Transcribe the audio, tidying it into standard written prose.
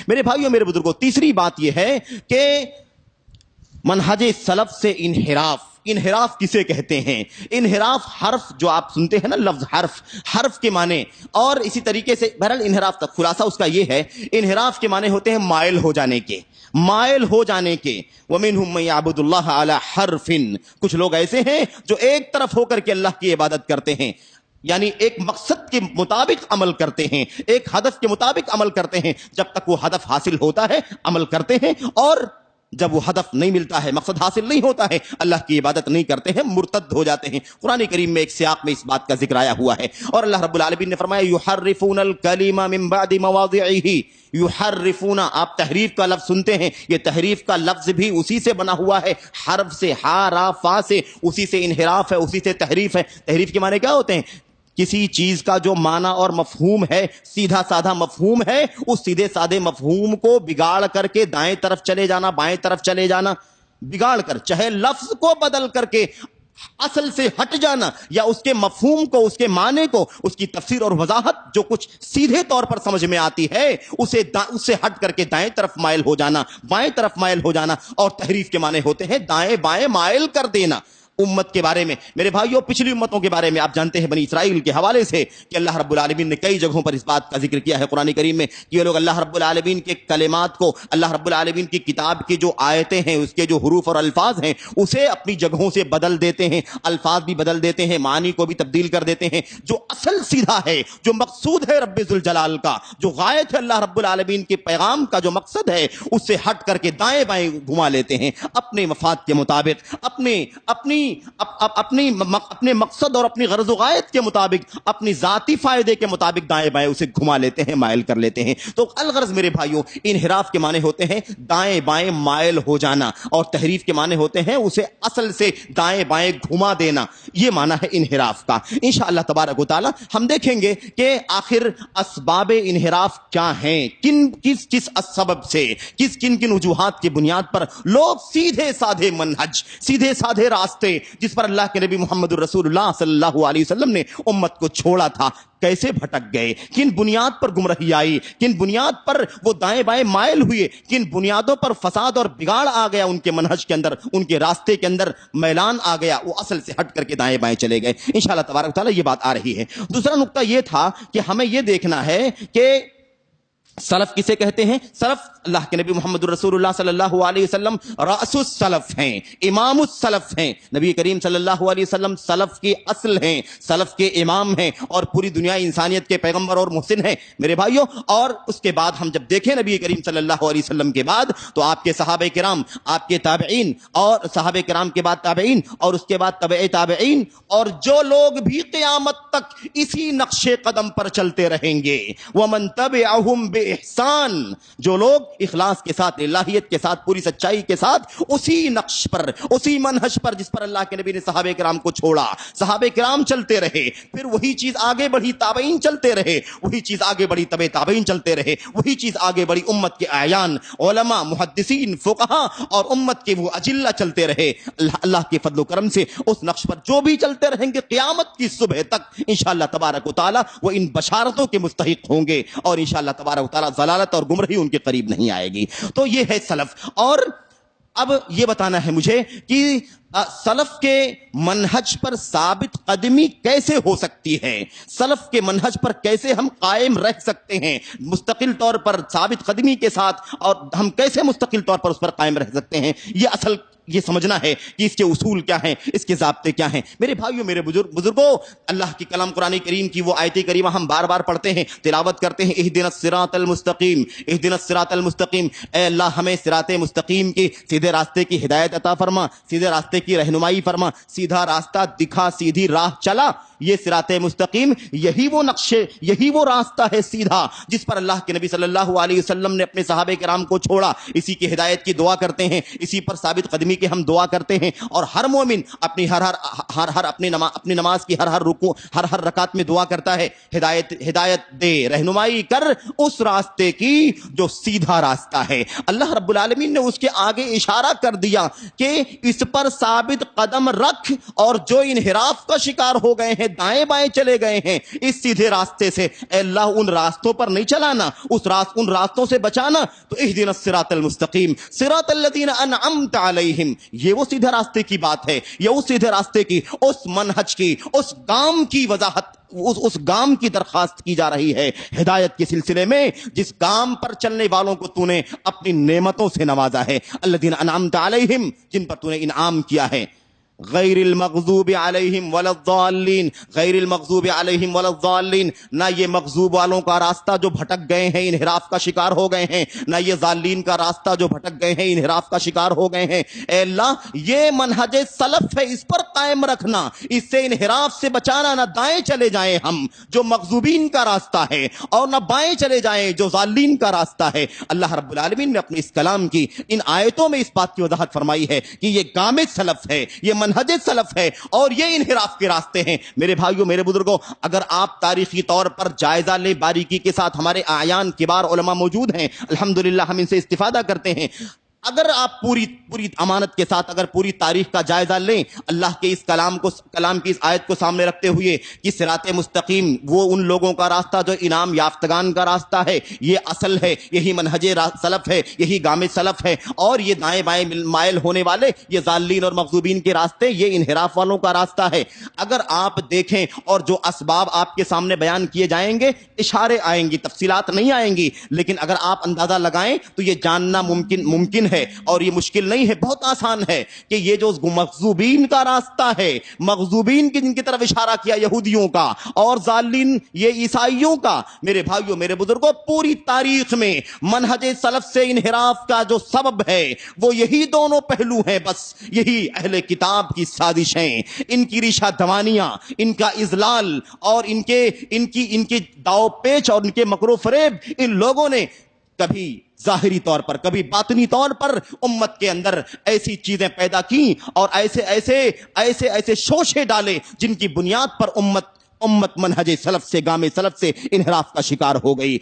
میرے بھائیوں میرے بزرگوں، تیسری بات یہ ہے کہ منہج سلف سے انحراف کسے کہتے ہیں؟ انحراف حرف جو آپ سنتے ہیں نا، لفظ حرف کے معنی، اور اسی طریقے سے بہرحال انحراف تک خلاصہ اس کا یہ ہے، انحراف کے معنی ہوتے ہیں مائل ہو جانے کے، وَمِنْهُمْ مَن يَعْبُدُ اللَّهَ عَلَى حَرْفٍ، کچھ لوگ ایسے ہیں جو ایک طرف ہو کر کے اللہ کی عبادت کرتے ہیں، یعنی ایک مقصد کے مطابق عمل کرتے ہیں، ایک ہدف کے مطابق عمل کرتے ہیں، جب تک وہ ہدف حاصل ہوتا ہے عمل کرتے ہیں، اور جب وہ ہدف نہیں ملتا ہے، مقصد حاصل نہیں ہوتا ہے، اللہ کی عبادت نہیں کرتے ہیں، مرتد ہو جاتے ہیں۔ قرآن کریم میں ایک سیاق میں اس بات کا ذکر آیا ہوا ہے، اور اللہ رب العالمین نے فرمایا یحرفون الکلم من بعد مواضعہ، یحرفون، آپ تحریف کا لفظ سنتے ہیں، یہ تحریف کا لفظ بھی اسی سے بنا ہوا ہے، حرف سے، ہا را فا سے، اسی سے انحراف ہے، اسی سے تحریف ہے۔ تحریف کے معنی کیا ہوتے ہیں؟ کسی چیز کا جو معنی اور مفہوم ہے، سیدھا سادہ مفہوم ہے، اس سیدھے سادے مفہوم کو بگاڑ کر کے دائیں طرف چلے جانا، بائیں طرف چلے جانا، بگاڑ کر، چاہے لفظ کو بدل کر کے اصل سے ہٹ جانا، یا اس کے مفہوم کو، اس کے معنی کو، اس کی تفسیر اور وضاحت جو کچھ سیدھے طور پر سمجھ میں آتی ہے، اس سے ہٹ کر کے دائیں طرف مائل ہو جانا، بائیں طرف مائل ہو جانا، اور تحریف کے معنی ہوتے ہیں دائیں بائیں مائل کر دینا۔ امت کے بارے میں میرے بھائیوں، پچھلی امتوں کے بارے میں آپ جانتے ہیں، بنی اسرائیل کے حوالے سے کہ اللہ رب العالمین نے کئی جگہوں پر اس بات کا ذکر کیا ہے قرآن کریم میں کہ یہ لوگ اللہ رب العالمین کے کلمات کو، اللہ رب العالمین کی کتاب کی جو آیتیں ہیں، اس کے جو حروف اور الفاظ ہیں، اسے اپنی جگہوں سے بدل دیتے ہیں، الفاظ بھی بدل دیتے ہیں، معنی کو بھی تبدیل کر دیتے ہیں۔ جو اصل سیدھا ہے، جو مقصود ہے رب ذوالجلال کا، جو غایت ہے اللہ رب العالمین کے پیغام کا جو مقصد ہے، اس سے ہٹ کر کے دائیں بائیں گھما لیتے ہیں، اپنے مفاد کے مطابق، اپنے مقصد اور اپنی غرض و غایت کے مطابق، اپنی ذاتی فائدے کے مطابق دائیں بائیں اسے گھما لیتے ہیں، مائل کر لیتے ہیں۔ تو الغرض میرے بھائیوں، انحراف کے معنی ہوتے ہیں دائیں بائیں مائل ہو جانا، اور تحریف کے معنی ہوتے ہیں اسے اصل سے دائیں بائیں گھما دینا، یہ معنی ہے انحراف کا۔ انشاءاللہ تبارک و تعالی ہم دیکھیں گے کہ آخر اسباب انحراف کیا ہیں، کس سبب سے، کن وجوہات کی بنیاد پر لوگ سیدھے سادھے منہج، سیدھے سادھے راستے جس پر اللہ کے نبی محمد الرسول اللہ صلی اللہ علیہ وسلم نے امت کو چھوڑا تھا، کیسے بھٹک گئے، کن بنیاد پر گمراہی آئی، کن بنیاد پر وہ دائیں بائیں مائل ہوئے، کن بنیادوں پر فساد اور بگاڑ آ گیا ان کے منہج کے اندر، ان کے راستے کے اندر میلان آ گیا، وہ اصل سے ہٹ کر کے دائیں بائیں چلے گئے۔ انشاءاللہ تبارک و تعالی یہ بات آ رہی ہے۔ دوسرا نقطہ یہ تھا کہ ہمیں یہ دیکھنا ہے کہ سلف کسے کہتے ہیں؟ سلف اللہ کے نبی محمد الرسول اللہ صلی اللہ علیہ وسلم رأس السلف ہیں، امام السلف ہیں، نبی کریم صلی اللہ علیہ وسلم سلف کی اصل ہیں، سلف کے امام ہیں، اور پوری دنیا انسانیت کے پیغمبر اور محسن ہیں میرے بھائیوں۔ اور اس کے بعد ہم جب دیکھیں نبی کریم صلی اللہ علیہ وسلم کے بعد، تو آپ کے صحابہ کرام، آپ کے تابعین، اور صحابہ کرام کے بعد تابعین، اور اس کے بعد تبع تابعین، اور جو لوگ بھی قیامت تک اسی نقش قدم پر چلتے رہیں گے، ومن تبعہم احسان، جو لوگ اخلاص کے ساتھ، الہیت کے ساتھ، پوری سچائی کے ساتھ اسی نقش پر، اسی منہج پر جس پر اللہ کے نبی نے صحابہ کرام کو چھوڑا، صحابہ کرام چلتے رہے، پھر وہی چیز آگے بڑھی، تابعین چلتے رہے، وہی چیز آگے بڑھی، تبع تابعین چلتے رہے، وہی چیز آگے بڑھی، امت کے اعیان، علماء، محدثین، فقہاء اور امت کے وہ اجلہ چلتے رہے۔ اللہ کے فضل و کرم سے اس نقش پر جو بھی چلتے رہیں گے قیامت کی صبح تک انشاءاللہ تبارک و تعالی وہ ان بشارتوں کے مستحق ہوں گے، اور انشاءاللہ تبارک و تعالی ضلالت اور گمراہی ان کے قریب نہیں آئے گی۔ تو یہ ہے سلف۔ اور اب یہ بتانا ہے مجھے کہ سلف کے منہج پر ثابت قدمی کیسے ہو سکتی ہے، سلف کے منہج پر کیسے ہم قائم رہ سکتے ہیں مستقل طور پر ثابت قدمی کے ساتھ، اور ہم کیسے مستقل طور پر اس پر قائم رہ سکتے ہیں، یہ سمجھنا ہے کہ اس کے اصول کیا ہیں، اس کے ضابطے کیا ہیں۔ میرے بھائیوں میرے بزرگوں، اللہ کی کلام قرآن کریم کی وہ آیت کریمہ ہم بار بار پڑھتے ہیں، تلاوت کرتے ہیں، اہدنا الصراط المستقیم، اہدنا الصراط المستقیم، اے اللہ ہمیں صراط مستقیم کی، سیدھے راستے کی ہدایت عطا فرما، سیدھے راستے کی رہنمائی فرما، سیدھا راستہ دکھا، سیدھی راہ چلا۔ یہ صراط مستقیم، یہی وہ نقشے، یہی وہ راستہ ہے سیدھا جس پر اللہ کے نبی صلی اللہ علیہ وسلم نے اپنے صحابہ کرام کو چھوڑا۔ اسی کی ہدایت کی دعا کرتے ہیں، اسی پر ثابت قدمی زندگی کی ہم دعا کرتے ہیں اور ہر مومن اپنی اپنی نماز کی ہر رکوع ہر رکعت میں دعا کرتا ہے، ہدایت دے، رہنمائی کر اس راستے کی جو سیدھا راستہ ہے۔ اللہ رب العالمین نے اس کے آگے اشارہ کر دیا کہ اس پر ثابت قدم رکھ، اور جو انحراف کا شکار ہو گئے ہیں، دائیں بائیں چلے گئے ہیں اس سیدھے راستے سے، اے اللہ ان راستوں پر نہیں چلانا، ان راستوں سے بچانا۔ تو اہدنا الصراط المستقیم صراط الذین انعمت علیہم، یہ وہ سیدھے راستے کی بات ہے، یہ اس سیدھے راستے کی، اس منہج کی، اس گام کی وضاحت، اس گام کی درخواست کی جا رہی ہے ہدایت کے سلسلے میں، جس گام پر چلنے والوں کو تو نے اپنی نعمتوں سے نوازا ہے، الذین انعمت علیہم، جن پر تو نے انعام کیا ہے۔ غیر المغضوب علیہم ولا الضالین، غیر المغضوب علیہم ولا الضالین، نہ یہ مغضوب والوں کا راستہ جو بھٹک گئے ہیں، انحراف کا شکار ہو گئے ہیں، نہ یہ ضالین کا راستہ جو بھٹک گئے ہیں، انحراف کا شکار ہو گئے ہیں۔ اے اللہ یہ منہج سلف ہے، اس پر قائم رکھنا، اس سے انحراف سے بچانا، نہ دائیں چلے جائیں ہم جو مغضوبین کا راستہ ہے، اور نہ بائیں چلے جائیں جو ضالین کا راستہ ہے۔ اللہ رب العالمین نے اپنے اس کلام کی ان آیتوں میں اس بات کی وضاحت فرمائی ہے کہ یہ گام سلف ہے، یہ منہج سلف ہے، اور یہ انحراف کے راستے ہیں۔ میرے بھائیوں، میرے بزرگوں، اگر آپ تاریخی طور پر جائزہ لیں، باریکی کے ساتھ ہمارے اعیان کبار علماء موجود ہیں، الحمدللہ ہم ان سے استفادہ کرتے ہیں۔ اگر آپ پوری امانت کے ساتھ اگر پوری تاریخ کا جائزہ لیں، اللہ کے اس کلام کی اس آیت کو سامنے رکھتے ہوئے کہ صراط مستقیم وہ ان لوگوں کا راستہ جو انعام یافتگان کا راستہ ہے، یہ اصل ہے، یہی منہج سلف ہے، یہی گام سلف ہے، اور یہ دائیں بائیں مائل ہونے والے، یہ ضالین اور مغضوبین کے راستے، یہ انحراف والوں کا راستہ ہے۔ اگر آپ دیکھیں اور جو اسباب آپ کے سامنے بیان کیے جائیں گے، اشارے آئیں گی، تفصیلات نہیں آئیں گی، لیکن اگر آپ اندازہ لگائیں تو یہ جاننا ممکن ہے، اور یہ مشکل نہیں ہے، بہت آسان ہے کہ یہ جو مغضوبین کا راستہ ہے، مغضوبین کی جن کی طرف اشارہ کیا یہودیوں کا، اور ضالین یہ عیسائیوں کا، میرے بھائیوں میرے بزرگوں، پوری تاریخ میں منہج سلف سے انحراف کا جو سبب ہے وہ یہی دونوں پہلو ہیں، بس یہی اہل کتاب کی سازشیں، ان کی ریشہ دوانیاں، ان کا اضلال، اور ان کی داؤ پیچ اور ان کے مکر و فریب، ان لوگوں نے کبھی ظاہری طور پر کبھی باطنی طور پر امت کے اندر ایسی چیزیں پیدا کی، اور ایسے شوشے ڈالے جن کی بنیاد پر امت منہج سلف سے، گام سلف سے انحراف کا شکار ہو گئی۔